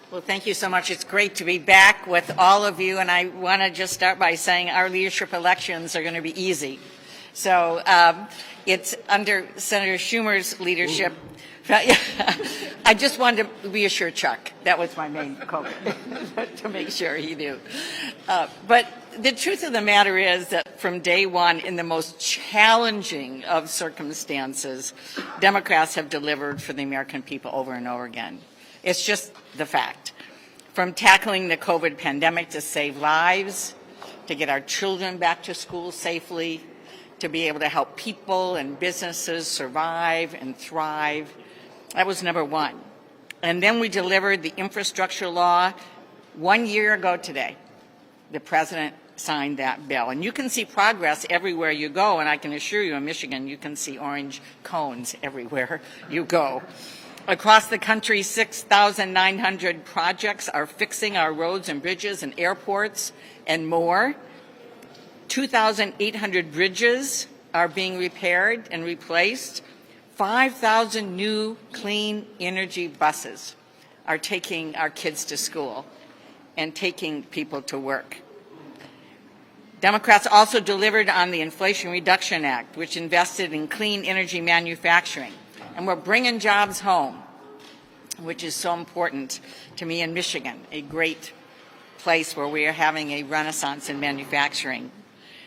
Well, thank you so much. It's great to be back with all of you, and I want to just start by saying our leadership elections are going to be easy. So it's under Senator Schumer's leadership. I just wanted to reassure Chuck. That was my main goal, to make sure he knew. But the truth of the matter is that from day one, in the most challenging of circumstances, Democrats have delivered for the American people over and over again. It's just the fact. From tackling the COVID pandemic to save lives, to get our children back to school safely, to be able to help people and businesses survive and thrive. That was number one. And then we delivered the infrastructure law 1 year ago today. The president signed that bill. And you can see progress everywhere you go, and I can assure you in Michigan you can see orange cones everywhere you go. Across the country, 6,900 projects are fixing our roads and bridges and airports and more. 2,800 bridges are being repaired and replaced. 5,000 new clean energy buses are taking our kids to school and taking people to work. Democrats also delivered on the Inflation Reduction Act, which invested in clean energy manufacturing. And we're bringing jobs home, which is so important to me in Michigan, a great place where we are having a renaissance in manufacturing.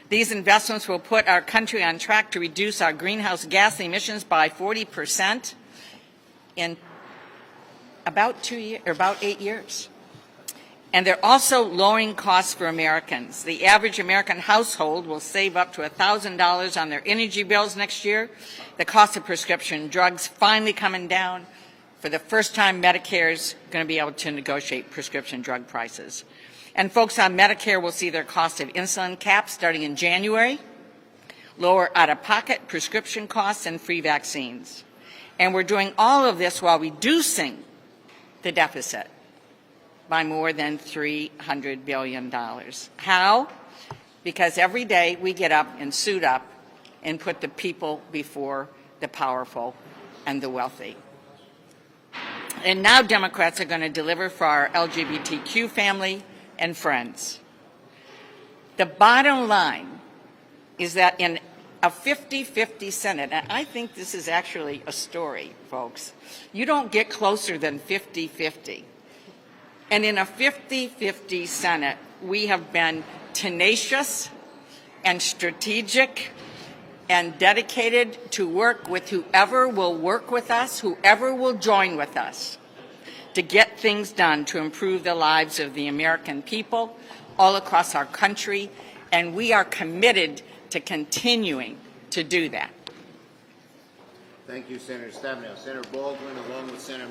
These investments will put our country on track to reduce our greenhouse gas emissions by 40% in about 8 years. And they're also lowering costs for Americans. The average American household will save up to $1,000 on their energy bills next year. The cost of prescription drugs finally coming down. For the first time, Medicare is going to be able to negotiate prescription drug prices. And folks on Medicare will see their cost of insulin capped starting in January, lower out-of-pocket prescription costs, and free vaccines. And we're doing all of this while reducing the deficit by more than $300 billion. How? Because every day we get up and suit up and put the people before the powerful and the wealthy. And now Democrats are going to deliver for our LGBTQ family and friends. The bottom line is that in a 50-50 Senate, and I think this is actually a story, folks, you don't get closer than 50-50. And in a 50-50 Senate, we have been tenacious and strategic and dedicated to work with whoever will work with us, whoever will join with us, to get things done to improve the lives of the American people all across our country, and we are committed to continuing to do that. Thank you, Senator Stabenow. Senator Baldwin, along with Senator